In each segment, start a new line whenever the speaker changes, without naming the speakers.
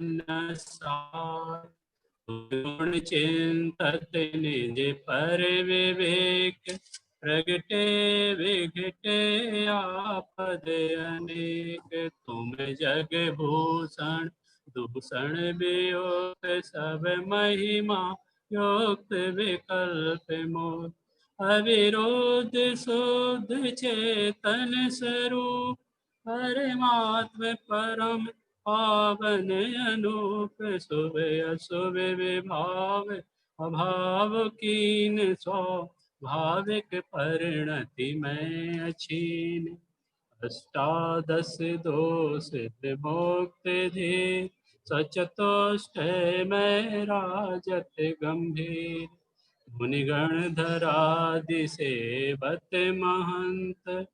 न सार। गुण चिंतत निज पर विवेक, प्रगटे विघटे आपद अनेक। तुम जग भूषण दूषण वियोग, सब महिमा योक्त विकल्प मोल। अविरोध शुद्ध चेतन स्वरूप, परमात्म परम पावन अनूप। शुभ अशुभ विभाव अभाव कीन, स्वाभाविक परिणति में अछीन। अष्टादश दोष विमुक्त धीर, सचतुष्ट में राजत गंभीर। मुनिगण धरादि सेवत महंत,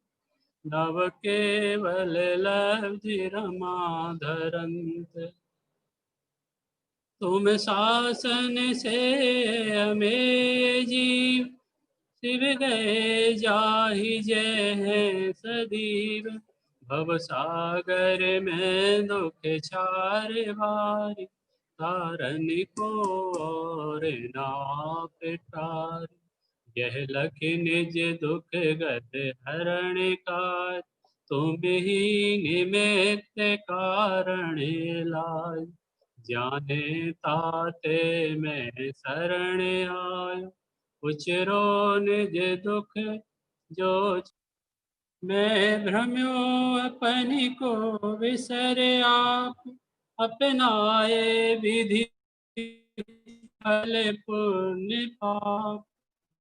नव केवल लब्धि रमा धरंत। तुम शासन से अमेय जीव, शिव गए जाहि जय सदीव। भव सागर में दुख छार भारी, तारन को और नाप तार। यह लख निज दुख गत हरण कार, तुम ही निमित्त कारण लाय। जाने ताते मैं शरण आयो, उचरो निज दुख जो। मैं भ्रम्यो अपनी को विसर आप, अपनाए विधि फल पुण्य पाप।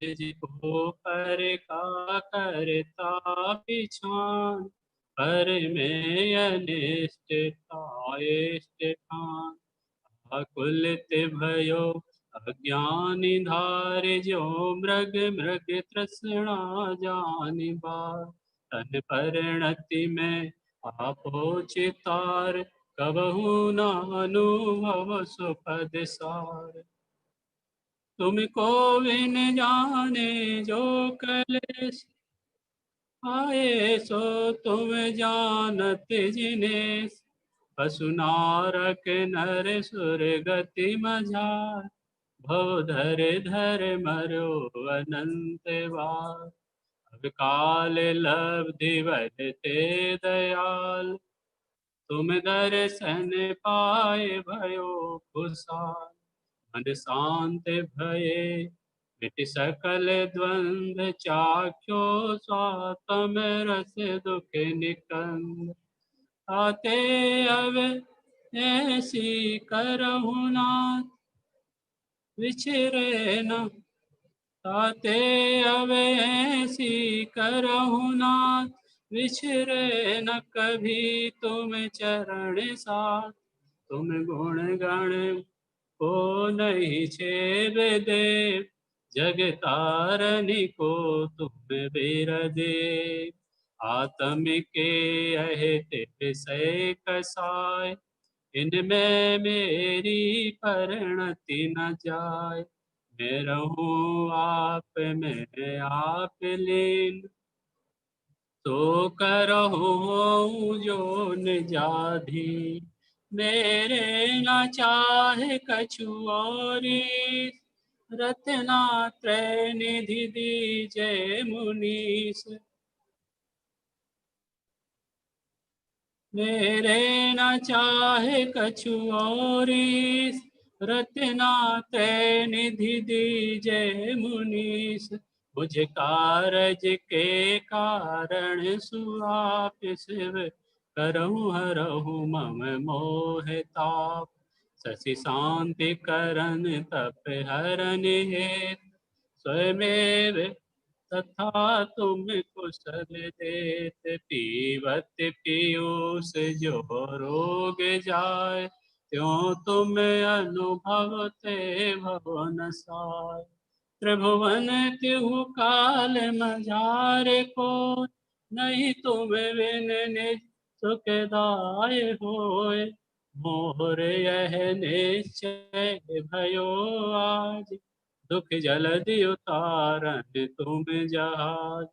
जिको पर का करता पिछान, पर में अनिष्ट इष्ट ठान। आकुलित भयो अज्ञानी धार, जो मृग मृग तृष्णा जानि बार। तन परिणति में आपो चितार, कबहु न अनुभव सुपद सार। तुमको बिन जाने जो कलेश, आए सो तुम जानत जिनेस। पशु नारक नर सुर गति मझार, भव धर धर मरो अनंत बार। अब काल लब्धि बढ़ते दयाल, तुम दर्शन पाए भयो खुशाल। मन शांत भये मिट सकल द्वंद्व, चाख्यो स्वात्म रस दुख निकंद। आते अब ऐसी करहु नाथ, विछरे न ताते अब ऐसी करहु नाथ। विछरे न कभी तुम चरण साथ, तुम गुण गण को नहीं छेद देव। जग तारनी को तुम बीर देव। आत्म के अहित विषय कसाय, इनमें मेरी परिणति न जाय। मैं रहूं आप में आप लीन, तो करहूं जो निजाधी। मेरे न चाहे कछु औरी, रत्नात्रय निधि दीजय मुनीस। मेरे न चाहे कछु औरी, रत्नात्रय निधि दीजय मुनीस। मुझ कारज के कारण सुआप शिव, करहु हरहु मम मोह ताप। शशि शांति करन तप हरन हेत, स्वयमेव तथा तुम कुशल देत। पीवत पीयूष जो रोग जाय, त्यों तुम अनुभव ते भव न साय। त्रिभुवन तिहु काल मझारे को, नहीं तुम बिन निज सुखदाय होय। मोर यह निश्चय भयो आज, दुख जलधि उतारन तुम जहाज।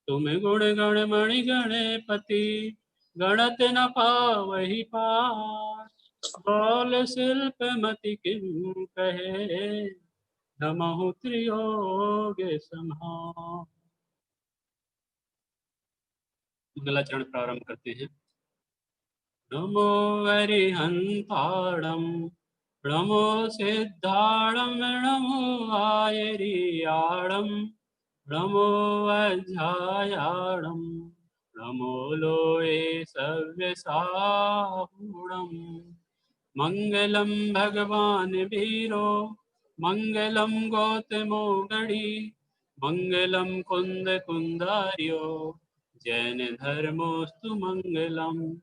तुम गुण गण मणि गणपति, गणत न पावहि पार। बोल शिल्पमति किम कहे, नमः त्रियोग संहार। मंगलाचरण प्रारंभ करते हैं। नमो अरिहंताणं, नमो सिद्धाणं, नमो आयरियाणं, नमो अध्यायाणं, नमो लोये सव्यसाहुणम्। मंगलम भगवान वीरो, मंगलम गौतमो गणी, मंगलम कुंद कुंदार्यो, जैन धर्मोस्तु मंगलम।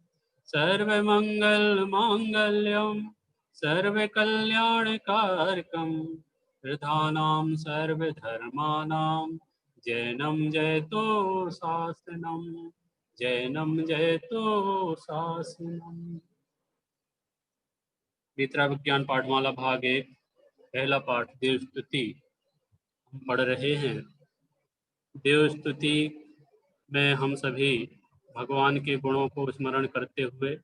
सर्वमंगल मांगल्यम, सर्वकल्याणकारकम, प्रधानां सर्वधर्माणां, जैनम जयतो शासनम, जैनम जयतो शासनम। गीता विज्ञान पाठमाला भाग 1 पहला पाठ देव स्तुति हम पढ़ रहे हैं। देव स्तुति में हम सभी भगवान के गुणों को स्मरण करते हुए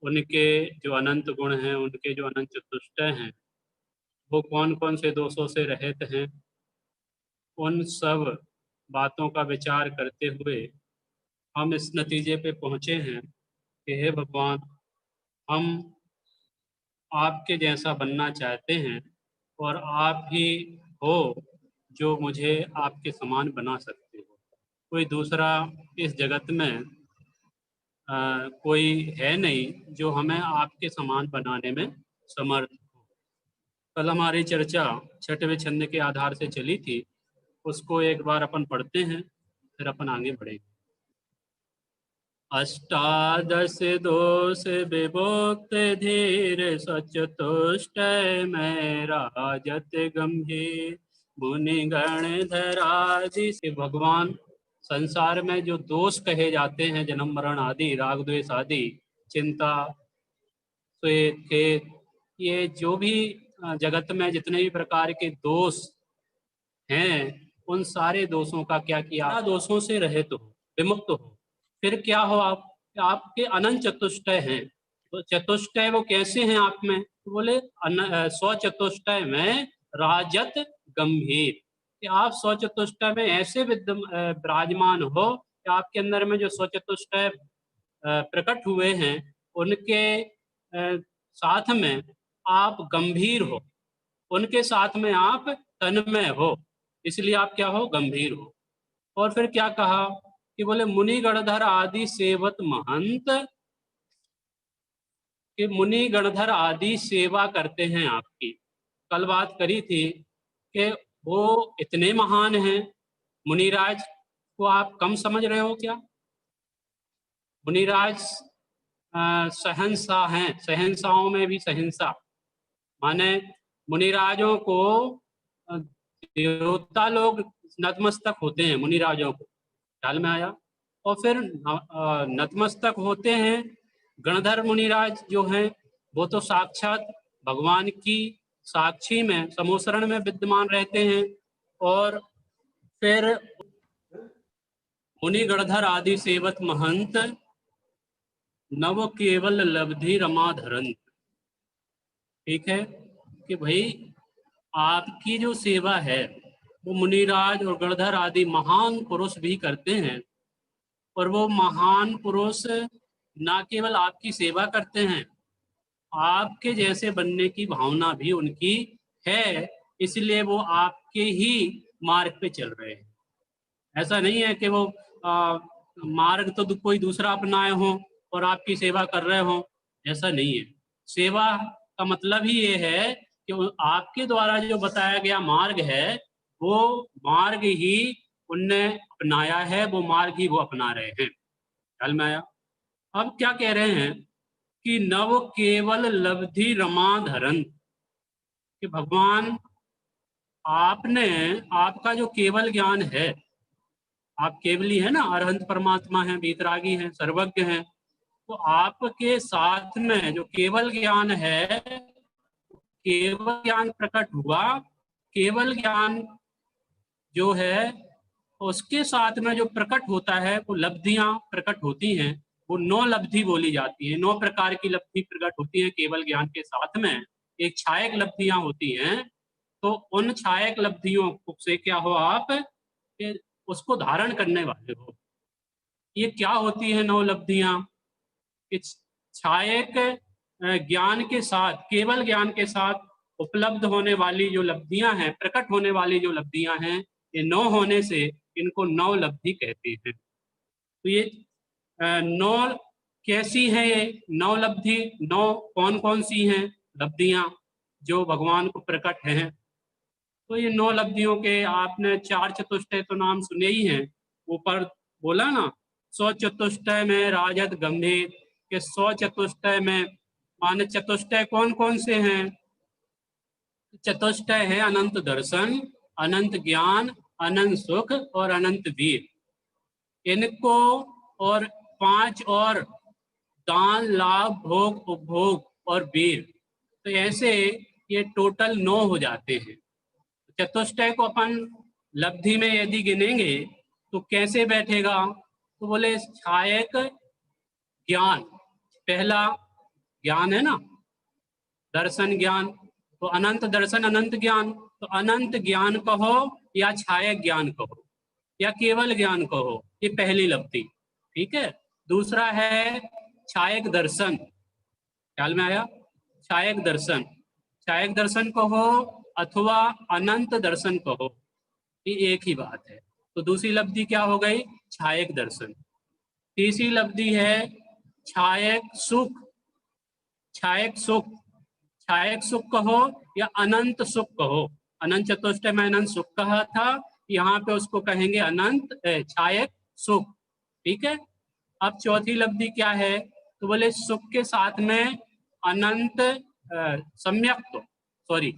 उनके जो अनंत गुण हैं, उनके जो अनंत चतुष्टय हैं, वो कौन कौन से दोषों से रहित हैं, उन सब बातों का विचार करते हुए हम इस नतीजे पे पहुँचे हैं कि हे भगवान, हम आपके जैसा बनना चाहते हैं और आप ही हो जो मुझे आपके समान बना सकते हो। कोई दूसरा इस जगत में कोई है नहीं जो हमें आपके समान बनाने में समर्थ हो। कल हमारी चर्चा छठवें छंद के आधार से चली थी, उसको एक बार अपन पढ़ते हैं, फिर अपन आगे बढ़ेंगे। अष्टादश दोष विभुक्त धीर, सचतुष्ट में राजत गंभीर, मुनि गण धरादि। से भगवान संसार में जो दोष कहे जाते हैं, जन्म मरण आदि, राग द्वेष आदि, चिंता, श्वेत खेत, ये जो भी जगत में जितने भी प्रकार के दोष हैं, उन सारे दोषों का क्या किया, दोषों से रहित हो, विमुक्त हो। फिर क्या हो, आपके अनंत चतुष्टय हैं। तो चतुष्टय वो कैसे हैं आप में? तो बोले स्व चतुष्टय में राजत गंभीर, कि आप स्व चतुष्टय में ऐसे विराजमान हो कि आपके अंदर में जो स्व चतुष्टय प्रकट हुए हैं, उनके साथ में आप गंभीर हो, उनके साथ में आप तन्मय हो, इसलिए आप क्या हो, गंभीर हो। और फिर क्या कहा कि बोले मुनि गणधर आदि सेवत महंत, कि मुनि गणधर आदि सेवा करते हैं आपकी। कल बात करी थी कि वो इतने महान हैं, मुनिराज को आप कम समझ रहे हो क्या? मुनिराज शहंशाह हैं, शहंशाहों में भी शहंशाह, माने मुनिराजों को देवता लोग नतमस्तक होते हैं मुनिराजों को, ख्याल में आया? और फिर नतमस्तक होते हैं गणधर मुनिराज जो हैं, वो तो साक्षात भगवान की साक्षी में समोसरण में विद्यमान रहते हैं। और फिर मुनि गणधर आदि सेवत महंत, नव केवल लब्धि रमा धरंत। ठीक है कि भाई आपकी जो सेवा है वो मुनिराज और गणधर आदि महान पुरुष भी करते हैं, और वो महान पुरुष ना केवल आपकी सेवा करते हैं, आपके जैसे बनने की भावना भी उनकी है, इसलिए वो आपके ही मार्ग पे चल रहे हैं। ऐसा नहीं है कि वो मार्ग तो कोई दूसरा अपनाए हो और आपकी सेवा कर रहे हो, ऐसा नहीं है। सेवा का मतलब ही ये है कि आपके द्वारा जो बताया गया मार्ग है, वो मार्ग ही उनने अपनाया है, वो मार्ग ही वो अपना रहे हैं। ख्याल में आया? अब क्या कह रहे हैं कि नव केवल लब्धि रमा धरन, कि भगवान आपने, आपका जो केवल ज्ञान है, आप केवली है ना, अरहंत परमात्मा है, वीतरागी हैं, सर्वज्ञ हैं, तो आपके साथ में जो केवल ज्ञान है, केवल ज्ञान प्रकट हुआ, केवल ज्ञान जो है उसके साथ में जो प्रकट होता है वो लब्धियां प्रकट होती हैं, वो 9 लब्धि बोली जाती है। 9 प्रकार की लब्धि प्रकट होती है केवल ज्ञान के साथ में। एक छायक लब्धियां होती हैं, तो उन छायक लब्धियों से क्या हो आप कि उसको धारण करने वाले हो। ये क्या होती है 9 लब्धियां? इस छायक ज्ञान के साथ, केवल ज्ञान के साथ उपलब्ध होने वाली जो लब्धियां हैं, प्रकट होने वाली जो लब्धियां हैं, ये 9 होने से इनको 9 लब्धि कहते हैं। तो ये 9 कैसी है? ये 9 लब्धि, 9 कौन कौन सी हैं लब्धियां जो भगवान को प्रकट हैं? तो ये 9 लब्धियों के आपने 4 चतुष्टय तो नाम सुने ही हैं। ऊपर बोला ना, 100 चतुष्टय में राजद गंभीर के 100 चतुष्टय में माने चतुष्टय कौन कौन से हैं? चतुष्टय है अनंत दर्शन, अनंत ज्ञान, अनंत सुख और अनंत वीर। इनको और 5 और दान, लाभ, भोग, उपभोग और वीर, तो ऐसे ये टोटल 9 हो जाते हैं। चतुष्टय को अपन लब्धि में यदि गिनेंगे तो कैसे बैठेगा? तो बोले छायक ज्ञान, पहला ज्ञान है ना, दर्शन ज्ञान, तो अनंत दर्शन अनंत ज्ञान, तो अनंत ज्ञान कहो या छायक ज्ञान कहो या केवल ज्ञान कहो, ये पहली लब्धि। ठीक है। दूसरा है छायक दर्शन, ख्याल में आया? छायक दर्शन, छायक दर्शन कहो अथवा अनंत दर्शन कहो, ये एक ही बात है। तो दूसरी लब्धि क्या हो गई? छायक दर्शन। तीसरी लब्धि है छायक सुख, छायक सुख, छायक सुख कहो या अनंत सुख कहो। अनंत चतुष्टय में अनंत सुख कहा था, यहाँ पे उसको कहेंगे अनंत छायक सुख। ठीक है। अब चौथी लब्धि क्या है? तो बोले सुख के साथ में अनंत सम्यक्त, सॉरी,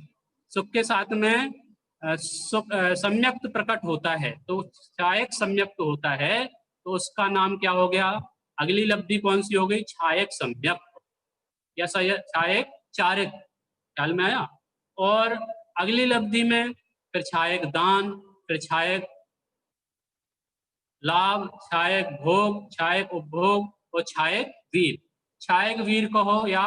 सुख के साथ में सम्यक्त प्रकट होता है, तो छायक सम्यक्त होता है, तो उसका नाम क्या हो गया? अगली लब्धि कौन सी हो गई? छायक सम्यक्त या छायक चारिक, ख्याल में आया? और अगली लब्धि में फिर छायक दान, फिर छायक लाभ, छायक भोग, छायक उपभोग और छायक वीर। छायक वीर कहो या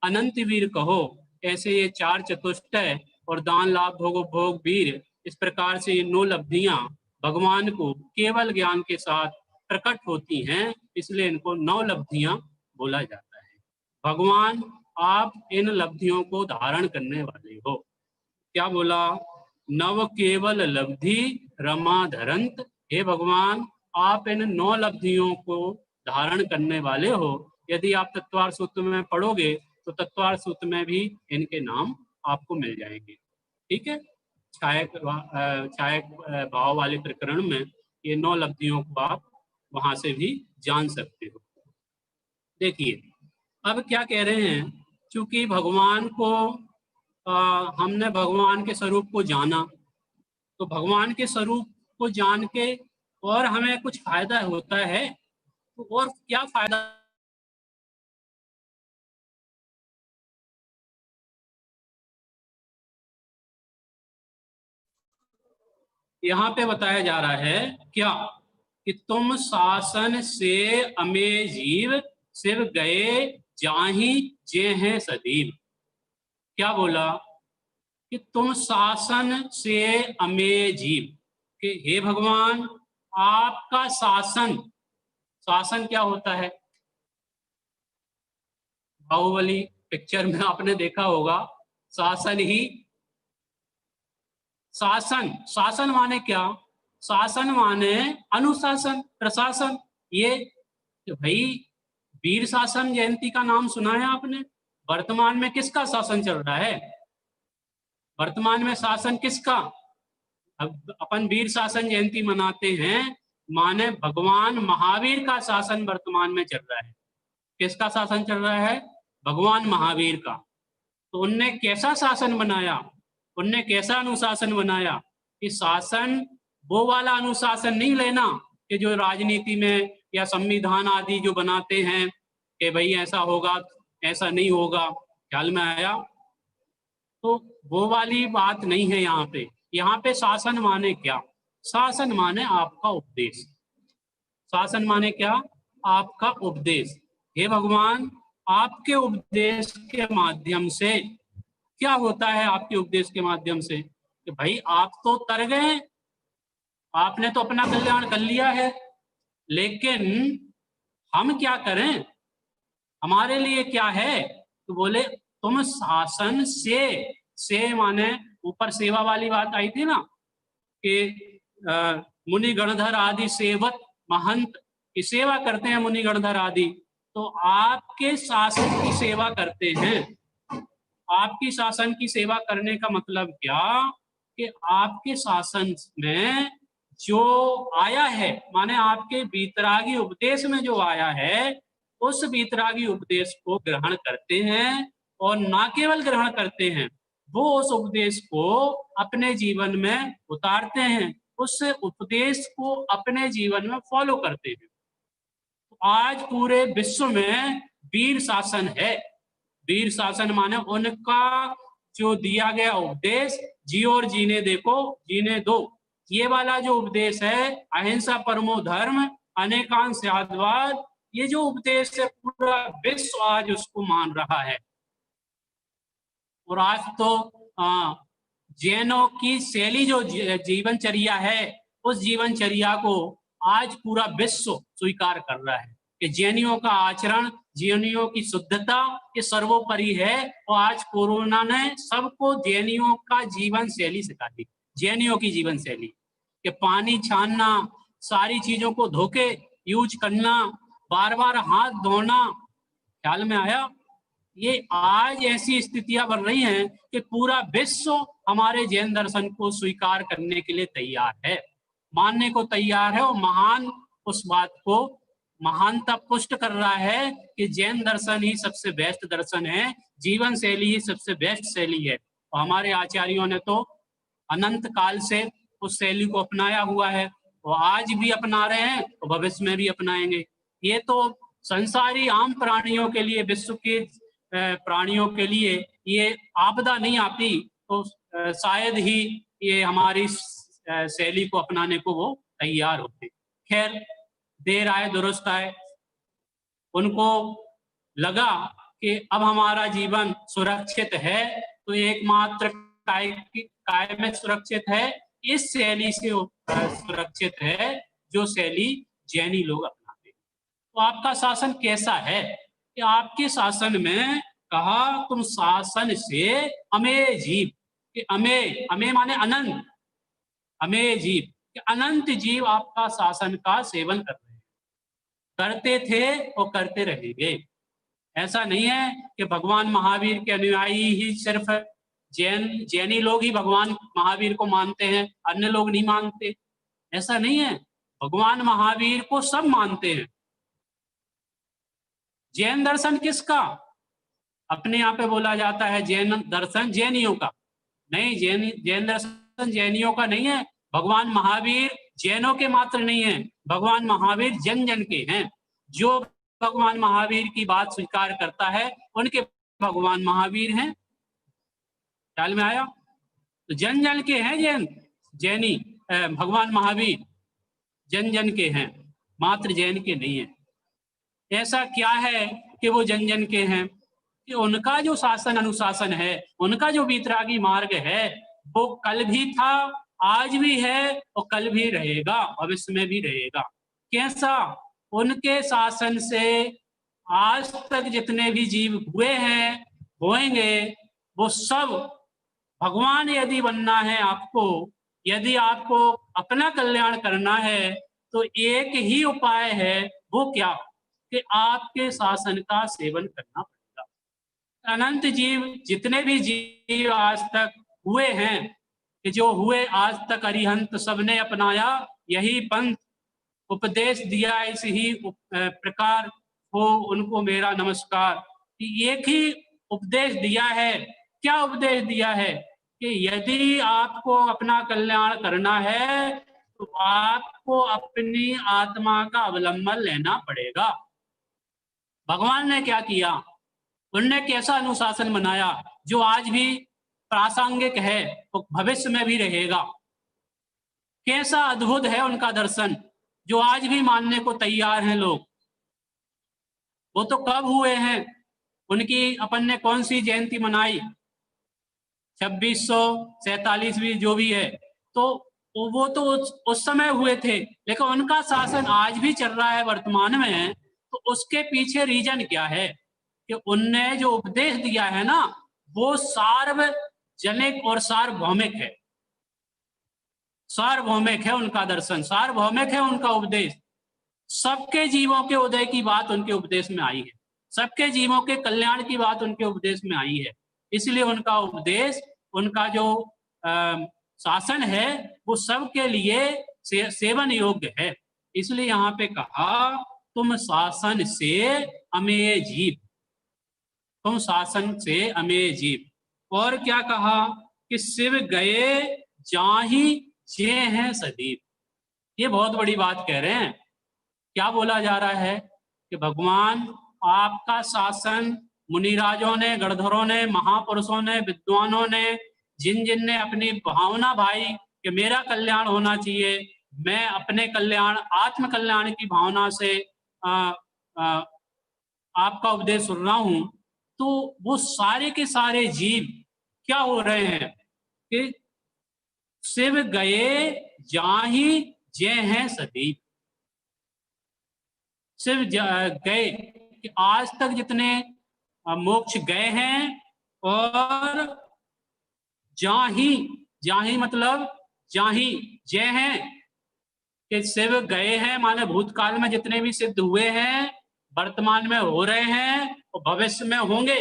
अनंत वीर कहो, ऐसे ये 4 चतुष्टय और दान, लाभ, भोग, उपभोग, वीर, इस प्रकार से ये 9 लब्धियां भगवान को केवल ज्ञान के साथ प्रकट होती हैं, इसलिए इनको 9 लब्धियां बोला जाता है। भगवान आप इन लब्धियों को धारण करने वाले हो। क्या बोला? नव केवल लब्धि रमा धरंत, हे भगवान आप इन 9 लब्धियों को धारण करने वाले हो। यदि आप तत्वार सूत्र में पढ़ोगे तो तत्वार सूत्र में भी इनके नाम आपको मिल जाएंगे। ठीक है। छायक भाव वाले प्रकरण में ये 9 लब्धियों को आप वहां से भी जान सकते हो। देखिए अब क्या कह रहे हैं, क्योंकि भगवान को हमने भगवान के स्वरूप को जाना, तो भगवान के स्वरूप को जान के और हमें कुछ फायदा होता है, तो और क्या फायदा? यहाँ पे बताया जा रहा है क्या कि तुम शासन से अमे जीव शिव गए जाहि जे हैं सदीव। क्या बोला कि तुम शासन से अमे जीव, कि हे भगवान आपका शासन, शासन क्या होता है? बाहुबली पिक्चर में आपने देखा होगा, शासन ही शासन, शासन माने क्या? शासन माने अनुशासन, प्रशासन। ये भाई वीर शासन जयंती का नाम सुना है आपने? वर्तमान में किसका शासन चल रहा है? वर्तमान में शासन किसका? अब अपन वीर शासन जयंती मनाते हैं, माने भगवान महावीर का शासन वर्तमान में चल रहा है। किसका शासन चल रहा है? भगवान महावीर का। तो उनने कैसा शासन बनाया? उनने कैसा अनुशासन बनाया? कि शासन वो वाला अनुशासन नहीं लेना कि जो राजनीति में या संविधान आदि जो बनाते हैं कि भाई ऐसा होगा ऐसा नहीं होगा, ख्याल में आया? तो वो वाली बात नहीं है यहाँ पे। यहाँ पे शासन माने क्या? शासन माने आपका उपदेश। शासन माने क्या? आपका उपदेश। हे भगवान, आपके उपदेश के माध्यम से क्या होता है? आपके उपदेश के माध्यम से कि भाई आप तो तर गए, आपने तो अपना कल्याण कर लिया है, लेकिन हम क्या करें, हमारे लिए क्या है? तो बोले तुम शासन से माने ऊपर सेवा वाली बात आई थी ना कि मुनि गणधर आदि सेवक महंत की सेवा करते हैं मुनि गणधर आदि, तो आपके शासन की सेवा करते हैं। आपकी शासन की सेवा करने का मतलब क्या कि आपके शासन में जो आया है, माने आपके बीतरागी उपदेश में जो आया है, उस बीतरागी उपदेश को ग्रहण करते हैं, और ना केवल ग्रहण करते हैं, वो उस उपदेश को अपने जीवन में उतारते हैं, उस उपदेश को अपने जीवन में फॉलो करते हैं। तो आज पूरे विश्व में वीर शासन है। वीर शासन माने उनका जो दिया गया उपदेश, जियो और जीने देखो, जीने दो, ये वाला जो उपदेश है, अहिंसा परमो धर्म अनेकांश त्यागवाद, ये जो उपदेश है पूरा विश्व आज उसको मान रहा है। और आज तो जैनों की शैली जो जीवनचर्या है, उस जीवनचर्या को आज पूरा विश्व स्वीकार कर रहा है कि जैनियों का आचरण, जैनियों की शुद्धता ये सर्वोपरि है। और आज कोरोना ने सबको जैनियों का जीवन शैली सिखा दी, जैनियों की जीवन शैली कि पानी छानना, सारी चीजों को धो के यूज करना, बार बार हाथ धोना। ख्याल में आया? ये आज ऐसी स्थितियां बन रही हैं कि पूरा विश्व हमारे जैन दर्शन को स्वीकार करने के लिए तैयार है, मानने को तैयार है, और महान उस बात को महानता पुष्ट कर रहा है कि जैन दर्शन ही सबसे बेस्ट दर्शन है, जीवन शैली ही सबसे बेस्ट शैली है। और हमारे आचार्यों ने तो अनंत काल से उस शैली को अपनाया हुआ है, और आज भी अपना रहे हैं और भविष्य में भी अपनाएंगे। ये तो संसारी आम प्राणियों के लिए, विश्व के प्राणियों के लिए ये आपदा नहीं आती तो शायद ही ये हमारी शैली को अपनाने को वो तैयार होते। खैर, देर आए दुरुस्त आए, उनको लगा कि अब हमारा जीवन सुरक्षित है, तो एकमात्र काय में सुरक्षित है, इस शैली से सुरक्षित है जो शैली जैनी लोग अपनाते हैं। तो आपका शासन कैसा है कि आपके शासन में कहा तुम शासन से अमेय जीव, कि अमेय, अमेय माने अनंत, अमेय जीव, कि अनंत जीव आपका शासन का सेवन कर रहे हैं, करते थे और करते रहेंगे। ऐसा नहीं है कि भगवान महावीर के अनुयायी ही सिर्फ जैनी लोग ही भगवान महावीर को मानते हैं, अन्य लोग नहीं मानते, ऐसा नहीं है। भगवान महावीर को सब मानते हैं। जैन दर्शन किसका? अपने यहाँ पे बोला जाता है जैन दर्शन जैनियों का, नहीं, जैन दर्शन जैनियों का नहीं है। भगवान महावीर जैनों के मात्र नहीं है, भगवान महावीर जन जन के हैं। जो भगवान महावीर की बात स्वीकार करता है उनके भगवान महावीर हैं। ख्याल में आया? तो जन जन के हैं जैन, जैनी भगवान महावीर जन जन के हैं, मात्र जैन के नहीं है। ऐसा क्या है कि वो जन जन के हैं कि उनका जो शासन अनुशासन है, उनका जो बीतरागी मार्ग है, वो कल भी था, आज भी है और कल भी रहेगा, भविष्य में भी रहेगा। कैसा? उनके शासन से आज तक जितने भी जीव हुए हैं, होएंगे, वो सब भगवान यदि बनना है आपको, यदि आपको अपना कल्याण करना है, तो एक ही उपाय है। वो क्या? कि आपके शासन का सेवन करना पड़ेगा। अनंत जीव, जितने भी जीव आज तक हुए हैं, कि जो हुए आज तक अरिहंत, सबने अपनाया यही पंथ, उपदेश दिया इस ही प्रकार हो उनको मेरा नमस्कार। एक ही उपदेश दिया है। क्या उपदेश दिया है? कि यदि आपको अपना कल्याण करना है तो आपको अपनी आत्मा का अवलंबन लेना पड़ेगा। भगवान ने क्या किया? उन्होंने कैसा अनुशासन बनाया जो आज भी प्रासंगिक है तो भविष्य में भी रहेगा। कैसा अद्भुत है उनका दर्शन जो आज भी मानने को तैयार हैं लोग। वो तो कब हुए हैं, उनकी अपन ने कौन सी जयंती मनाई, 2647वीं जो भी है, तो वो तो उस समय हुए थे, लेकिन उनका शासन आज भी चल रहा है वर्तमान में। तो उसके पीछे रीजन क्या है कि उनने जो उपदेश दिया है ना, वो सार्वजनिक और सार्वभौमिक है। सार्वभौमिक है उनका दर्शन, सार्वभौमिक है उनका उपदेश। सबके जीवों के उदय की बात उनके उपदेश में आई है, सबके जीवों के कल्याण की बात उनके उपदेश में आई है। इसलिए उनका उपदेश, उनका जो शासन है वो सबके लिए सेवन योग्य है। इसलिए यहाँ पे कहा तुम शासन से अमेय जीव, तुम शासन से अमेय जीव। और क्या कहा कि शिव गए जाहि जे हैं सदीप। ये बहुत बड़ी बात कह रहे हैं। क्या बोला जा रहा है कि भगवान आपका शासन मुनिराजों ने, गणधरों ने, महापुरुषों ने, विद्वानों ने, जिन जिन ने अपनी भावना भाई कि मेरा कल्याण होना चाहिए, मैं अपने कल्याण, आत्म कल्याण की भावना से आपका उपदेश सुन रहा हूं, तो वो सारे के सारे जीव क्या हो रहे हैं कि शिव गए जाहि जे हैं सदीप। शिव गए कि आज तक जितने मोक्ष गए हैं, और जाहि, जाहि मतलब जाहि जय हैं कि शिव गए हैं, माने भूतकाल में जितने भी सिद्ध हुए हैं, वर्तमान में हो रहे हैं और भविष्य में होंगे।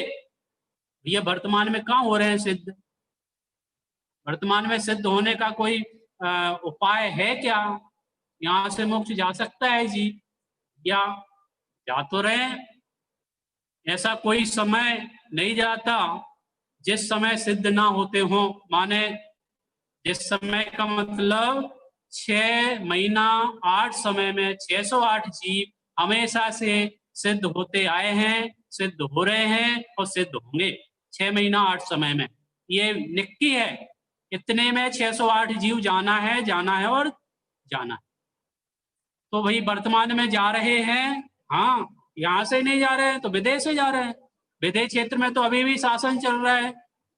ये वर्तमान में कहाँ हो रहे हैं सिद्ध? वर्तमान में सिद्ध होने का कोई उपाय है क्या? यहाँ से मोक्ष जा सकता है जी, या जा तो रहे? ऐसा कोई समय नहीं जाता जिस समय सिद्ध ना होते हो। माने जिस समय का मतलब 6 महीना 8 समय में 608 जीव हमेशा से सिद्ध होते आए हैं, सिद्ध हो रहे हैं और सिद्ध होंगे 6 महीना 8 समय में। ये निक्की है, इतने में 608 जीव जाना है, जाना है और जाना है। तो वही वर्तमान में जा रहे हैं, हाँ, यहाँ से नहीं जा रहे हैं तो विदेश से जा रहे हैं। विदेश क्षेत्र में तो अभी भी शासन चल रहा है,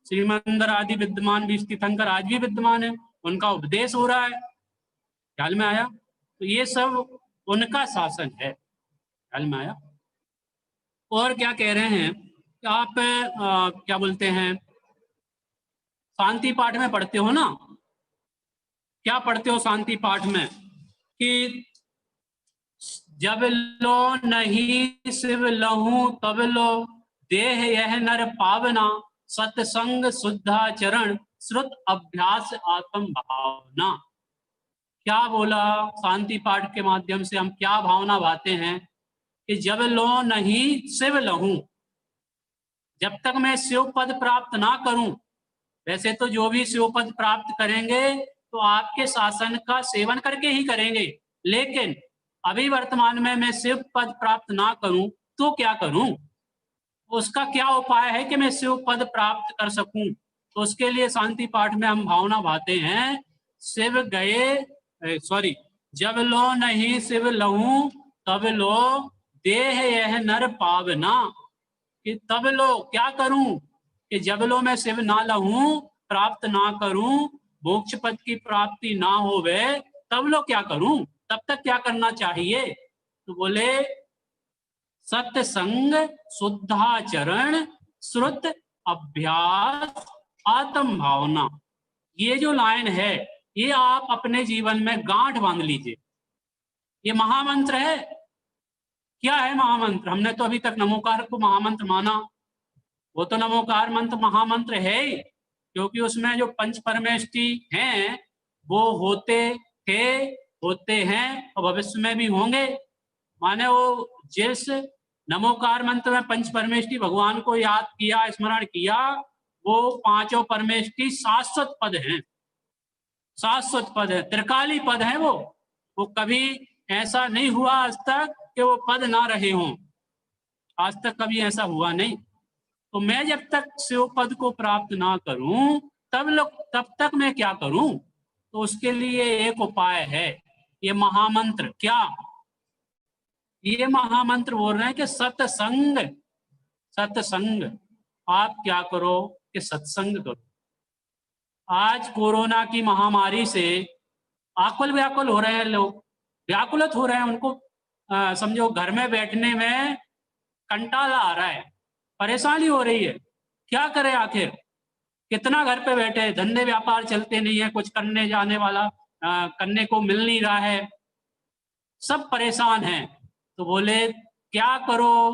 श्रीमंदर आदि विद्यमान भी, तीर्थंकर आज भी विद्यमान है, उनका उपदेश हो रहा है। ख्याल में आया? तो ये सब उनका शासन है। ख्याल में आया? और क्या कह रहे हैं कि आप क्या बोलते हैं, शांति पाठ में पढ़ते हो ना, क्या पढ़ते हो शांति पाठ में कि जब लो नहीं शिव लहू तब लो, देह यह नर पावना, सत्संग शुद्धाचरण, श्रुत अभ्यास आत्म भावना। क्या बोला? शांति पाठ के माध्यम से हम क्या भावना भाते हैं कि जब लो नहीं शिव लहू, जब तक मैं शिव पद प्राप्त ना करूं, वैसे तो जो भी शिव पद प्राप्त करेंगे तो आपके शासन का सेवन करके ही करेंगे, लेकिन अभी वर्तमान में मैं शिव पद प्राप्त ना करूं तो क्या करूं? उसका क्या उपाय है कि मैं शिव पद प्राप्त कर सकूं? तो उसके लिए शांति पाठ में हम भावना भाते हैं, शिव गए सॉरी जब लो नहीं शिव लहू तब लो, देह यह नर पावना। कि तब लो क्या करूं कि जब लो मैं शिव ना लहूं, प्राप्त ना करूं, मोक्ष पद की प्राप्ति ना होवे, तब लो क्या करूं? तब तक क्या करना चाहिए? तो बोले सत्संग शुद्धाचरण श्रुत अभ्यास आत्म भावना। ये जो लाइन है ये आप अपने जीवन में गांठ बांध लीजिए। ये महामंत्र है। क्या है महामंत्र? हमने तो अभी तक नमोकार को महामंत्र माना, वो तो नमोकार मंत्र महामंत्र है ही, क्योंकि उसमें जो पंच परमेष्टि हैं वो होते थे, होते हैं और भविष्य में भी होंगे। माने वो जिस नमोकार मंत्र में पंच परमेष्टि भगवान को याद किया, स्मरण किया, वो पांचों परमेष्टि शाश्वत पद हैं, शाश्वत पद है, त्रिकाली पद है। वो कभी ऐसा नहीं हुआ आज तक कि वो पद ना रहे हों, आज तक कभी ऐसा हुआ नहीं। तो मैं जब तक शिव पद को प्राप्त ना करूं तब तक मैं क्या करूं? तो उसके लिए एक उपाय है, ये महामंत्र। क्या? ये महामंत्र बोल रहे हैं कि सत्संग, सत्संग। आप क्या करो कि सत्संग करो। आज कोरोना की महामारी से आकुल व्याकुल हो रहे हैं लोग, व्याकुलित हो रहे हैं। उनको समझो घर में बैठने में कंटाला आ रहा है, परेशानी हो रही है। क्या करें आखिर, कितना घर पे बैठे, धंधे व्यापार चलते नहीं है, कुछ करने जाने वाला करने को मिल नहीं रहा है, सब परेशान हैं। तो बोले क्या करो,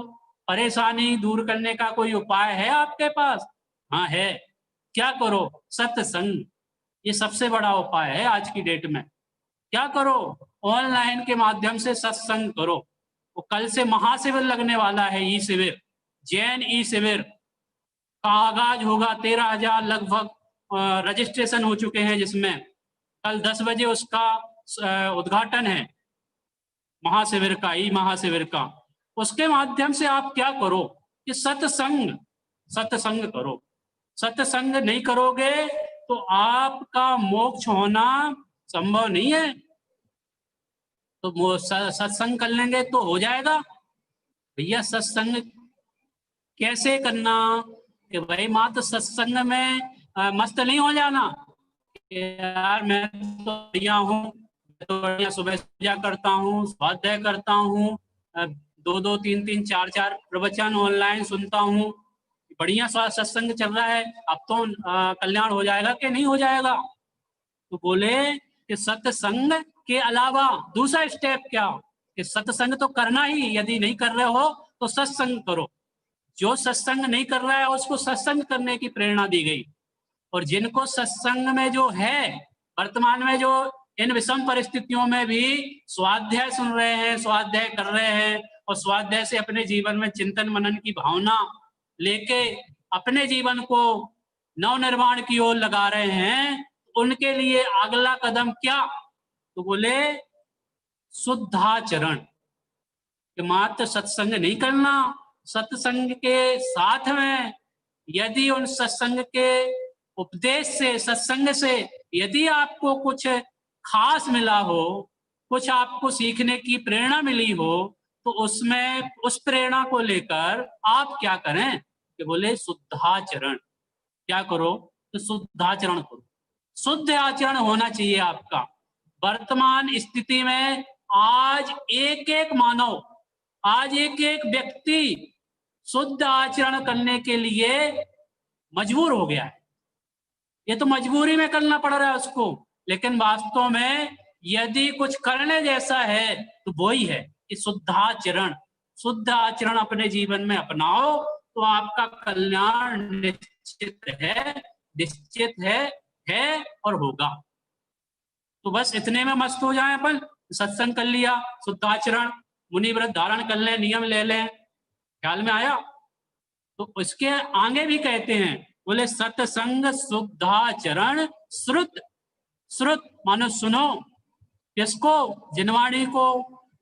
परेशानी दूर करने का कोई उपाय है आपके पास? हाँ है। क्या करो? सत्संग। ये सबसे बड़ा उपाय है आज की डेट में। क्या करो? ऑनलाइन के माध्यम से सत्संग करो। वो कल से महाशिविर लगने वाला है, ई शिविर, जैन ई शिविर का आगाज होगा। 13,000 लगभग रजिस्ट्रेशन हो चुके हैं, जिसमें कल 10 बजे उसका उद्घाटन है, महाशिविर का, ई महाशिविर का। उसके माध्यम से आप क्या करो कि सत्संग, सत्संग करो। सत्संग नहीं करोगे तो आपका मोक्ष होना संभव नहीं है। तो सत्संग कर लेंगे तो हो जाएगा। भैया सत्संग कैसे करना कि भाई मात्र सत्संग में मस्त नहीं हो जाना। यार मैं तो बढ़िया हूँ, तो बढ़िया सुबह पूजा करता हूँ, स्वाध्याय करता हूँ, 2-2, 3-3, 4-4 प्रवचन ऑनलाइन सुनता हूँ, बढ़िया सत्संग चल रहा है, अब तो कल्याण हो जाएगा कि नहीं हो जाएगा? तो बोले कि सत्संग के अलावा दूसरा स्टेप क्या, कि सत्संग तो करना ही, यदि नहीं कर रहे हो तो सत्संग करो। जो सत्संग नहीं कर रहा है उसको सत्संग करने की प्रेरणा दी गई। और जिनको सत्संग में जो है, वर्तमान में जो इन विषम परिस्थितियों में भी स्वाध्याय सुन रहे हैं, स्वाध्याय कर रहे हैं, और स्वाध्याय से अपने जीवन में चिंतन मनन की भावना लेके अपने जीवन को नवनिर्माण की ओर लगा रहे हैं, उनके लिए अगला कदम क्या? तो बोले शुद्धाचरण, कि मात्र सत्संग नहीं करना, सत्संग के साथ में यदि उन सत्संग के उपदेश से, सत्संग से यदि आपको कुछ खास मिला हो, कुछ आपको सीखने की प्रेरणा मिली हो, तो उसमें उस प्रेरणा को लेकर आप क्या करें कि बोले शुद्धाचरण। क्या करो? तो शुद्धाचरण करो। शुद्ध आचरण होना चाहिए आपका। वर्तमान स्थिति में आज एक एक मानव, आज एक एक व्यक्ति शुद्ध आचरण करने के लिए मजबूर हो गया है। ये तो मजबूरी में करना पड़ रहा है उसको, लेकिन वास्तव में यदि कुछ करने जैसा है तो वो ही है कि शुद्धाचरण। शुद्ध आचरण अपने जीवन में अपनाओ तो आपका कल्याण निश्चित है, निश्चित है और होगा। तो बस इतने में मस्त हो जाए अपन, सत्संग कर लिया, शुद्धाचरण, मुनि व्रत धारण कर लें, नियम ले लें, ख्याल में आया? तो उसके आगे भी कहते हैं, बोले सत्संग शुद्धाचरण श्रुत। श्रुत मानो सुनो, किसको? जिनवाणी को,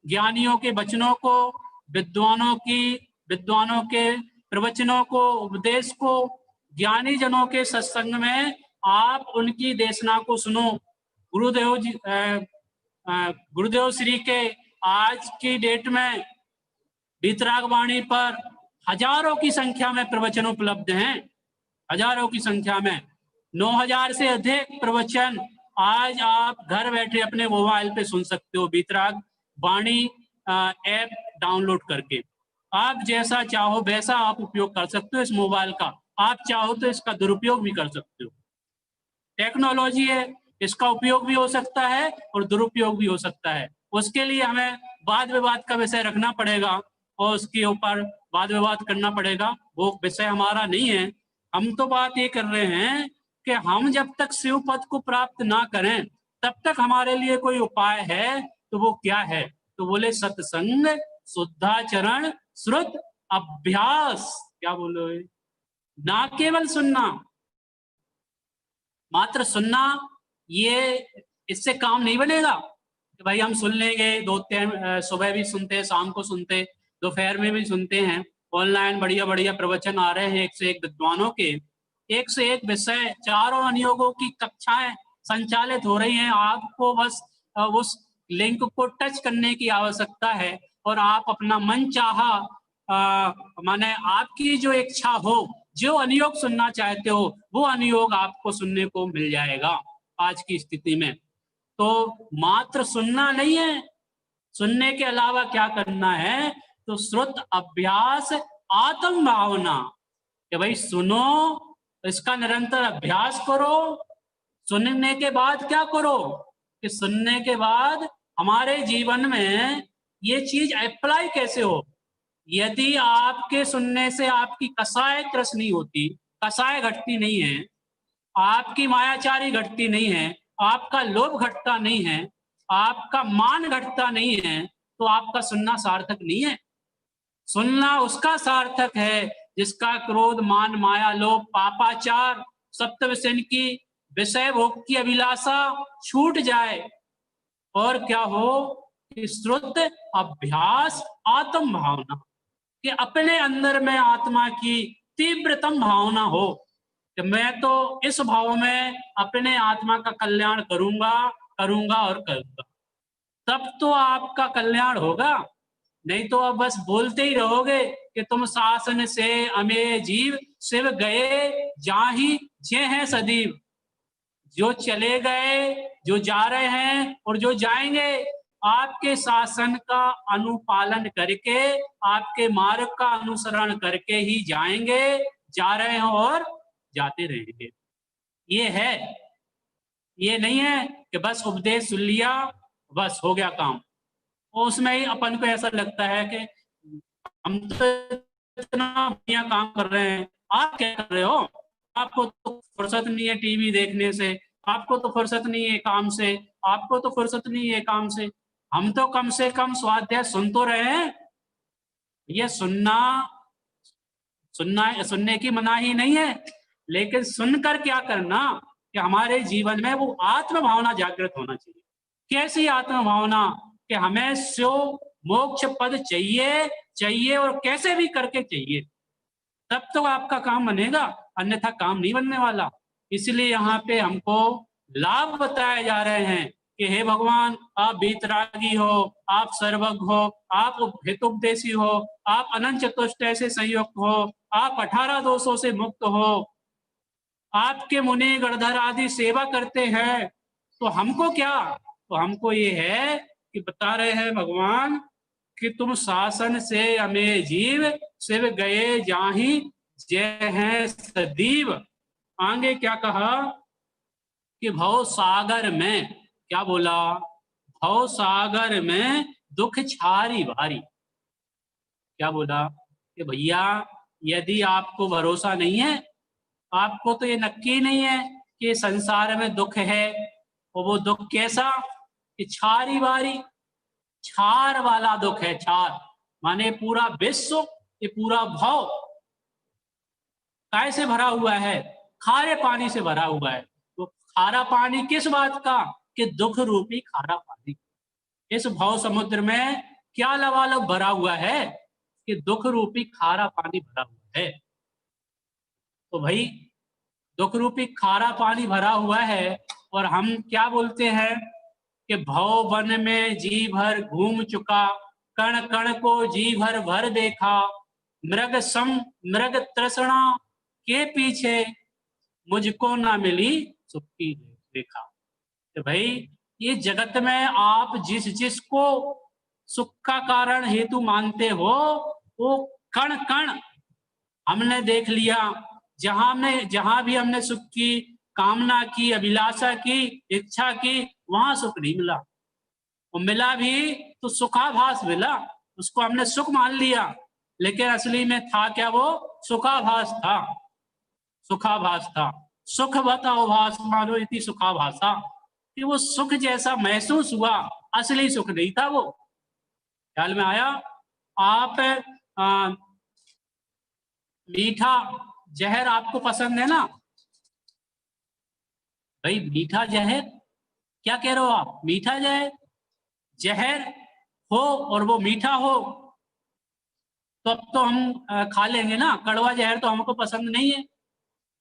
ज्ञानियों के वचनों को, विद्वानों के प्रवचनों को, उपदेश को। ज्ञानी जनों के सत्संग में आप उनकी देशना को सुनो। गुरुदेव जी, गुरुदेव श्री के आज की डेट में वीतराग वाणी पर हजारों की संख्या में प्रवचन उपलब्ध हैं, हजारों की संख्या में। 9,000 से अधिक प्रवचन आज आप घर बैठे अपने मोबाइल पे सुन सकते हो, वीतराग वाणी ऐप डाउनलोड करके। आप जैसा चाहो वैसा आप उपयोग कर सकते हो इस मोबाइल का। आप चाहो तो इसका दुरुपयोग भी कर सकते हो। टेक्नोलॉजी है, इसका उपयोग भी हो सकता है और दुरुपयोग भी हो सकता है। उसके लिए हमें वाद विवाद का विषय रखना पड़ेगा और उसके ऊपर वाद विवाद करना पड़ेगा, वो विषय हमारा नहीं है। हम तो बात ये कर रहे हैं कि हम जब तक शिव पद को प्राप्त ना करें तब तक हमारे लिए कोई उपाय है, तो वो क्या है? तो बोले सत्संग, शुद्धाचरण, श्रुत, अभ्यास। क्या बोलो? ना केवल सुनना, मात्र सुनना, ये इससे काम नहीं बनेगा कि भाई हम सुन लेंगे, 2 टाइम सुबह भी सुनते, शाम को सुनते, दोपहर में भी सुनते हैं। ऑनलाइन बढ़िया बढ़िया प्रवचन आ रहे हैं, एक से एक विद्वानों के, एक से एक विषय, चारों अनुयोगों की कक्षाएं संचालित हो रही हैं। आपको बस उस लिंक को टच करने की आवश्यकता है और आप अपना मन चाहा माने आपकी जो इच्छा हो, जो अनुयोग सुनना चाहते हो, वो अनुयोग आपको सुनने को मिल जाएगा आज की स्थिति में। तो मात्र सुनना नहीं है, सुनने के अलावा क्या करना है, तो श्रुत अभ्यास आत्म भावना, कि भाई सुनो, इसका निरंतर अभ्यास करो। सुनने के बाद क्या करो, कि सुनने के बाद हमारे जीवन में ये चीज अप्लाई कैसे हो। यदि आपके सुनने से आपकी कसाय त्रस नहीं होती, कसाय घटती नहीं है, आपकी मायाचारी घटती नहीं है, आपका लोभ घटता नहीं है, आपका मान घटता नहीं है, तो आपका सुनना सार्थक नहीं है। सुनना उसका सार्थक है जिसका क्रोध मान माया लोभ पापाचार सप्तव्यसन की विषय भोग की अभिलाषा छूट जाए, और क्या हो कि श्रुत अभ्यास आत्म भावना, कि अपने अंदर में आत्मा की तीव्रतम भावना हो कि मैं तो इस भाव में अपने आत्मा का कल्याण करूंगा करूंगा और करूंगा, तब तो आपका कल्याण होगा। नहीं तो अब बस बोलते ही रहोगे कि तुम शासन से अमेय जीव शिव गए जाहि जे हैं सदैव। जो चले गए, जो जा रहे हैं और जो जाएंगे, आपके शासन का अनुपालन करके, आपके मार्ग का अनुसरण करके ही जाएंगे, जा रहे हैं और जाते रहेंगे। ये है, ये नहीं है कि बस उपदेश सुन लिया बस हो गया काम। और उसमें ही अपन को ऐसा लगता है कि हम तो इतना बढ़िया काम कर रहे हैं, आप क्या कर रहे हो, आपको तो फुर्सत नहीं है टीवी देखने से, आपको तो फुर्सत नहीं है काम से, आपको तो फुर्सत नहीं है काम से। हम तो कम से कम स्वाध्याय सुन तो रहे हैं। ये सुनने की मनाही नहीं है, लेकिन सुनकर क्या करना, कि हमारे जीवन में वो आत्म भावना जागृत होना चाहिए। कैसी आत्म भावना, कि हमें स्यो मोक्ष पद चाहिए चाहिए और कैसे भी करके चाहिए, तब तो आपका काम बनेगा, अन्यथा काम नहीं बनने वाला। इसलिए यहाँ पे हमको लाभ बताए जा रहे हैं कि हे भगवान, आप बीतरागी हो, आप सर्वज्ञ हो, आप हितोपदेशी हो, आप अनंत चतुष्ट से संयुक्त हो, आप 18 दोषों से मुक्त हो, आपके मुनि गणधर आदि सेवा करते हैं। तो हमको क्या, तो हमको ये है कि बता रहे हैं भगवान कि तुम शासन से अमेय जीव शिव गए जाहि जय हैं सदैव। आगे क्या कहा कि भव सागर में, क्या बोला, भव सागर में दुख छारी भारी। क्या बोला कि भैया, यदि आपको भरोसा नहीं है, आपको तो ये नक्की नहीं है कि संसार में दुख है, और वो दुख कैसा, कि छारी भारी, छार वाला दुख है। छार माने पूरा विश्व, ये पूरा भव कैसे भरा हुआ है, खारे पानी से भरा हुआ है। तो खारा पानी किस बात का, कि दुख रूपी खारा पानी। इस भव समुद्र में क्या लबालब भरा हुआ है, कि दुख रूपी खारा पानी भरा हुआ है। तो भाई दुख रूपी खारा पानी भरा हुआ है, और हम क्या बोलते हैं कि भव वन में जी भर घूम चुका, कण कण को जी भर भर देखा, मृग सम मृग तृष्णा के पीछे मुझको ना मिली सुख की रेखा। तो भाई ये जगत में आप जिस जिसको सुख का कारण हेतु मानते हो, वो कण कण हमने देख लिया। जहां भी हमने सुख की कामना की, अभिलाषा की, इच्छा की, वहां सुख नहीं मिला। और मिला भी तो सुखाभास मिला, उसको हमने सुख मान लिया, लेकिन असली में था क्या, वो सुखाभास था। सुखाभास था, सुख बताओ भास मानो इति सुखाभासा, कि वो सुख जैसा महसूस हुआ, असली सुख नहीं था वो। ख्याल में आया। आप मीठा जहर आपको पसंद है ना भाई, मीठा जहर, क्या कह रहे हो आप, मीठा जहर, जहर हो और वो मीठा हो, तो अब तो हम खा लेंगे ना। कड़वा जहर तो हमको पसंद नहीं है।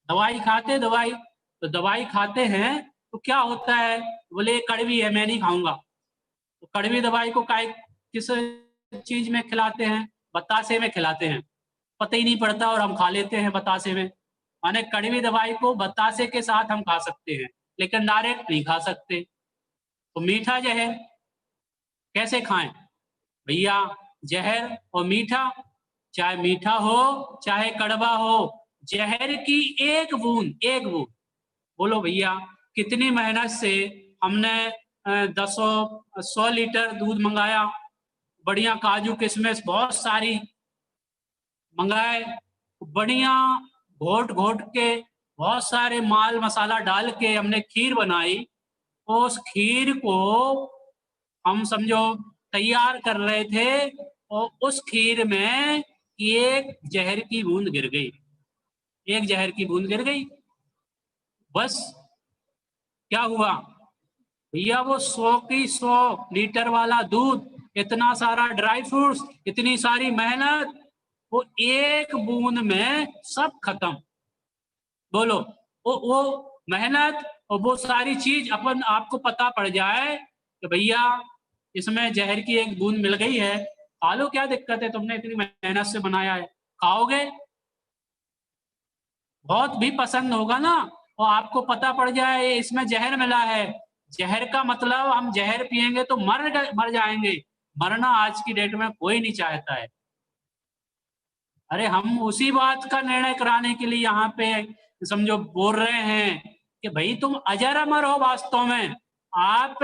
दवाई खाते, दवाई तो दवाई खाते हैं तो क्या होता है, बोले कड़वी है मैं नहीं खाऊंगा। तो कड़वी दवाई को किस चीज में खिलाते हैं? बतासे में खिलाते हैं, पता ही नहीं पड़ता और हम खा लेते हैं बतासे में। माने कड़वी दवाई को बतासे के साथ हम खा सकते हैं, लेकिन डायरेक्ट नहीं खा सकते। तो मीठा जहर कैसे खाएं भैया? जहर और मीठा, चाहे मीठा हो चाहे कड़वा हो, जहर की एक बूंद, एक बूंद, बोलो भैया कितनी मेहनत से हमने 100 लीटर दूध मंगाया, बढ़िया काजू किशमिश बहुत सारी मंगाए, बढ़िया घोट घोट के बहुत सारे माल मसाला डाल के हमने खीर बनाई। उस खीर को हम समझो तैयार कर रहे थे और उस खीर में एक जहर की बूंद गिर गई, एक जहर की बूंद गिर गई, बस क्या हुआ भैया? वो 100 की 100 लीटर वाला दूध, इतना सारा ड्राई फ्रूट्स, इतनी सारी मेहनत, वो एक बूंद में सब खत्म। बोलो वो मेहनत और वो सारी चीज अपन आपको पता पड़ जाए कि भैया इसमें जहर की एक बूंद मिल गई है, खा लो, क्या दिक्कत है, तुमने इतनी मेहनत से बनाया है, खाओगे, बहुत भी पसंद होगा ना। और आपको पता पड़ जाए इसमें जहर मिला है, जहर का मतलब हम जहर पिएंगे तो मर जाएंगे। मरना आज की डेट में कोई नहीं चाहता है। अरे हम उसी बात का निर्णय कराने के लिए यहाँ पे समझो बोल रहे हैं कि भाई तुम अजर अमर हो वास्तव में। आप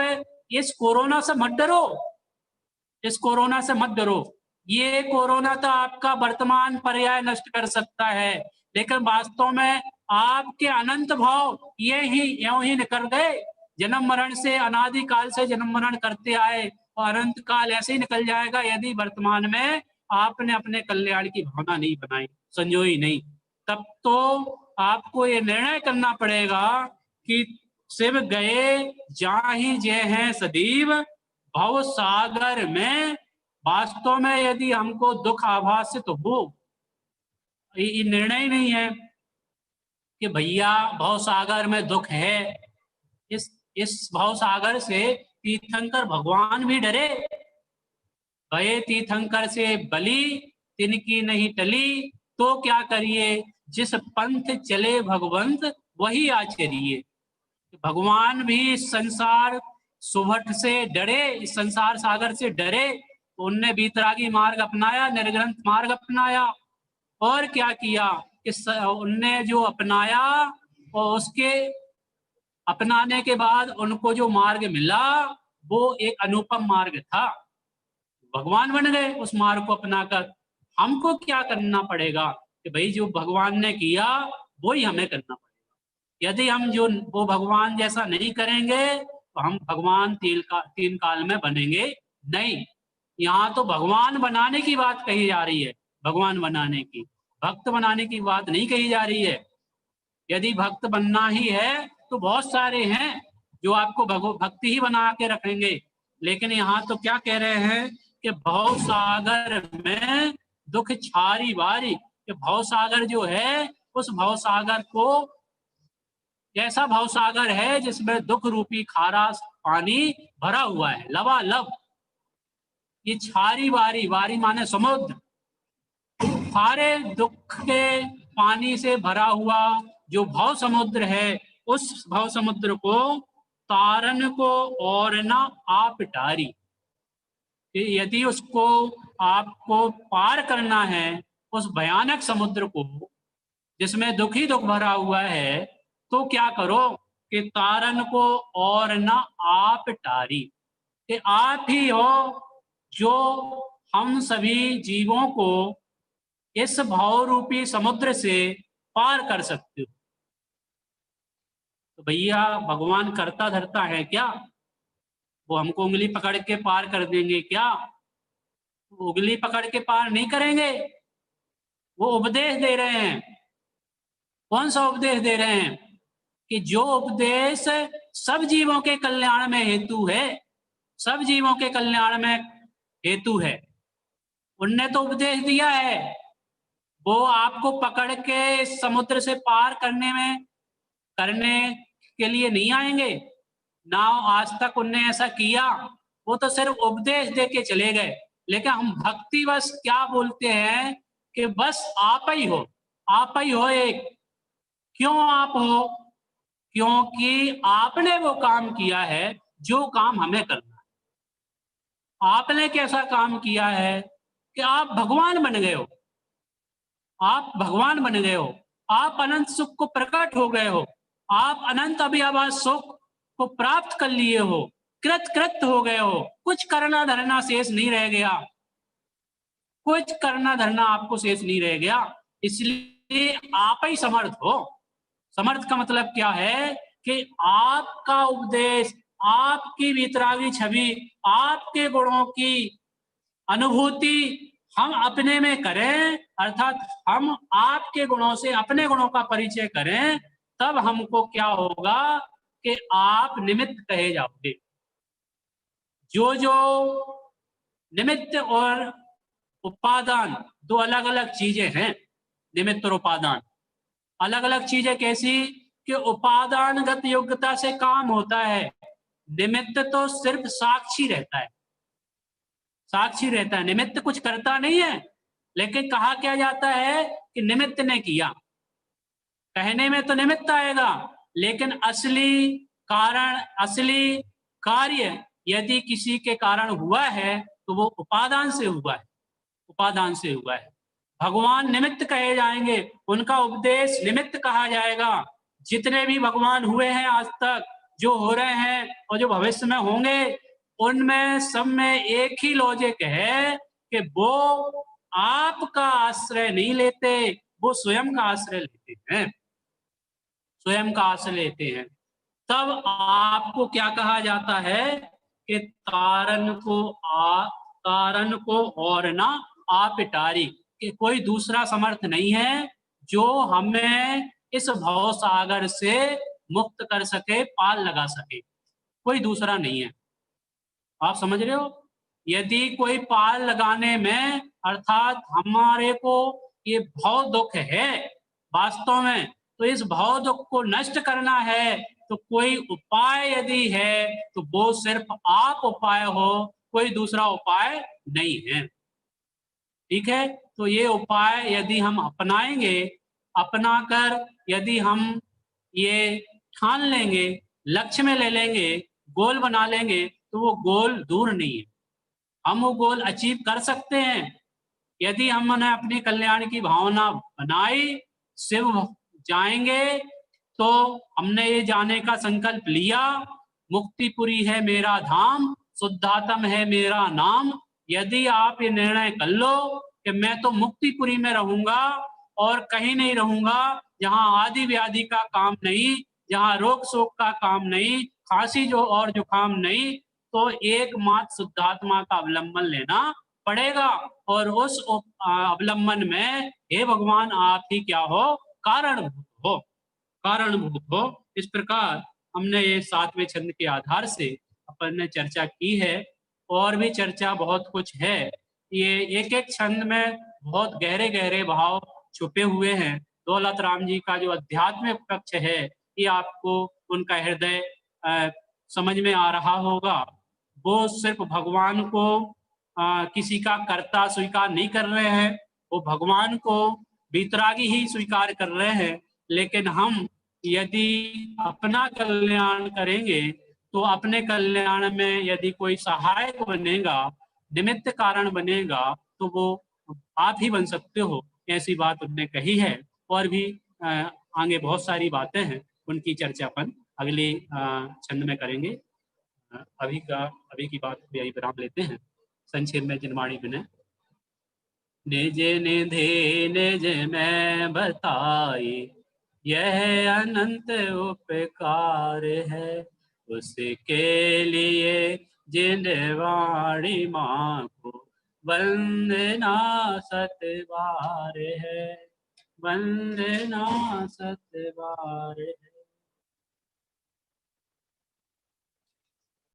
इस कोरोना से मत डरो, इस कोरोना से मत डरो। ये कोरोना तो आपका वर्तमान पर्याय नष्ट कर सकता है, लेकिन वास्तव में आपके अनंत भाव ये ही यूं ही निकल गए। जन्म मरण से, अनादि काल से जन्म मरण करते आए और अनंत काल ऐसे ही निकल जाएगा यदि वर्तमान में आपने अपने कल्याण की भावना नहीं बनाई, संजोई नहीं। तब तो आपको ये निर्णय करना पड़ेगा कि शिव गए जाहि जे हैं सदैव, भव सागर में वास्तव में यदि हमको दुख आभासित हो, ये निर्णय ही नहीं है कि भैया भव सागर में दुख है। इस भव सागर से तीर्थंकर भगवान भी डरे। गए तीर्थंकर से बलि तिनकी नहीं टली, तो क्या करिए जिस पंथ चले भगवंत वही आचरिए। भगवान भी इस संसार सुभट से डरे, इस संसार सागर से डरे, तो उनने बीतरागी मार्ग अपनाया, निर्ग्रंथ मार्ग अपनाया। और क्या किया, इस उनने जो अपनाया और उसके अपनाने के बाद उनको जो मार्ग मिला वो एक अनुपम मार्ग था। भगवान बन गए उस मार्ग को अपनाकर। हमको क्या करना पड़ेगा कि भाई जो भगवान ने किया वो ही हमें करना पड़ेगा। यदि हम जो वो भगवान जैसा नहीं करेंगे तो हम भगवान तीन काल में बनेंगे नहीं। यहाँ तो भगवान बनाने की बात कही जा रही है, भगवान बनाने की, भक्त बनाने की बात नहीं कही जा रही है। यदि भक्त बनना ही है तो बहुत सारे हैं जो आपको भक्ति ही बना के रखेंगे, लेकिन यहाँ तो क्या कह रहे हैं कि भव सागर में दुख छारी वारी, कि भव सागर जो है उस भव सागर को, ऐसा भव सागर है जिसमें दुख रूपी खारा पानी भरा हुआ है लबालब। ये छारी वारी, वारी माने समुद्र, सारे दुख के पानी से भरा हुआ जो भव समुद्र है, उस भव समुद्र को तारन को और ना आप टारी। यदि उसको आपको पार करना है, उस भयानक समुद्र को जिसमें दुख ही दुख भरा हुआ है, तो क्या करो कि तारन को और ना आप टारी, कि आप ही हो जो हम सभी जीवों को इस भाव रूपी समुद्र से पार कर सकते हो। तो भैया भगवान करता धरता है क्या? वो हमको उंगली पकड़ के पार कर देंगे क्या? वो उंगली पकड़ के पार नहीं करेंगे। वो उपदेश दे रहे हैं। कौन सा उपदेश दे रहे हैं? कि जो उपदेश सब जीवों के कल्याण में हेतु है, सब जीवों के कल्याण में हेतु है, उनने तो उपदेश दिया है। वो आपको पकड़ के समुद्र से पार करने के लिए नहीं आएंगे ना। आज तक उनने ऐसा किया, वो तो सिर्फ उपदेश दे के चले गए। लेकिन हम भक्ति बस क्या बोलते हैं कि बस आप ही हो एक। क्यों आप हो? क्योंकि आपने वो काम किया है जो काम हमें करना है। आपने कैसा काम किया है कि आप भगवान बन गए हो, आप भगवान बन गए हो, आप अनंत सुख को प्रकट हो गए हो, आप अनंत अभिलाष सुख को प्राप्त कर लिए हो, कृत हो गए हो, कुछ करना धरना शेष नहीं रह गया, कुछ करना धरना आपको शेष नहीं रह गया। इसलिए आप ही समर्थ हो। समर्थ का मतलब क्या है कि आपका उपदेश, आपकी वितरागी छवि, आपके गुणों की अनुभूति हम अपने में करें, अर्थात हम आपके गुणों से अपने गुणों का परिचय करें, तब हमको क्या होगा कि आप निमित्त कहे जाओगे। जो जो निमित्त और उपादान दो अलग अलग चीजें हैं। निमित्त और उपादान अलग अलग चीजें कैसी कि उपादानगत योग्यता से काम होता है, निमित्त तो सिर्फ साक्षी रहता है, साक्षी रहता है, निमित्त कुछ करता नहीं है। लेकिन कहा क्या जाता है कि निमित्त ने किया, कहने में तो निमित्त आएगा, लेकिन असली कारण, असली कार्य यदि किसी के कारण हुआ है तो वो उपादान से हुआ है, उपादान से हुआ है। भगवान निमित्त कहे जाएंगे, उनका उपदेश निमित्त कहा जाएगा। जितने भी भगवान हुए हैं आज तक, जो हो रहे हैं और जो भविष्य में होंगे, उनमें सब में एक ही लॉजिक है कि वो आपका आश्रय नहीं लेते, वो स्वयं का आश्रय लेते हैं, स्वयं का आश्रय लेते हैं। तब आपको क्या कहा जाता है कि तारन को और ना आप इटारी, कि कोई दूसरा समर्थ नहीं है जो हमें इस भव सागर से मुक्त कर सके, पार लगा सके, कोई दूसरा नहीं है। आप समझ रहे हो? यदि कोई पार लगाने में, अर्थात हमारे को ये भव दुख है वास्तव में, तो इस भव दुख को नष्ट करना है तो कोई उपाय यदि है तो वो सिर्फ आप उपाय हो, कोई दूसरा उपाय नहीं है। ठीक है, तो ये उपाय यदि हम अपनाएंगे, अपनाकर यदि हम ये ठान लेंगे, लक्ष्य में ले लेंगे, गोल बना लेंगे, तो वो गोल दूर नहीं है, हम वो गोल अचीव कर सकते हैं। यदि हमने अपनी कल्याण की भावना बनाई, शिव जाएंगे तो हमने ये जाने का संकल्प लिया, मुक्तिपुरी है मेरा धाम, शुद्धात्म है मेरा नाम। यदि आप ये निर्णय कर लो कि मैं तो मुक्तिपुरी में रहूंगा और कहीं नहीं रहूंगा, जहां आदि व्याधि का काम नहीं, जहां रोग शोक का काम नहीं, खांसी जो और जुकाम नहीं, तो एकमात्र शुद्धात्मा का अवलंबन लेना पड़ेगा। और उस अवलंबन में हे भगवान आप ही क्या हो, कारणभूत हो, कारणभूत हो। इस प्रकार हमने ये 7वें छंद के आधार से अपन ने चर्चा की है, और भी चर्चा बहुत कुछ है। ये एक एक छंद में बहुत गहरे गहरे भाव छुपे हुए हैं। दौलत राम जी का जो आध्यात्मिक पक्ष है, ये आपको उनका हृदय समझ में आ रहा होगा। वो सिर्फ भगवान को किसी का कर्ता स्वीकार नहीं कर रहे हैं, वो भगवान को वितरागी ही स्वीकार कर रहे हैं। लेकिन हम यदि अपना कल्याण करेंगे तो अपने कल्याण में यदि कोई सहायक बनेगा, निमित्त कारण बनेगा, तो वो आप ही बन सकते हो, ऐसी बात उन्होंने कही है। और भी आगे बहुत सारी बातें हैं, उनकी चर्चा अपन अगले छंद में करेंगे। अभी की बात को यही विराम लेते हैं। संक्षेप में जिनवाणी विनय। निज निधि निज में बताई, यह अनंत उपकार है, उसके लिए जिनवाणी माँ को वंदना सतबार है, वंदना सतबार है।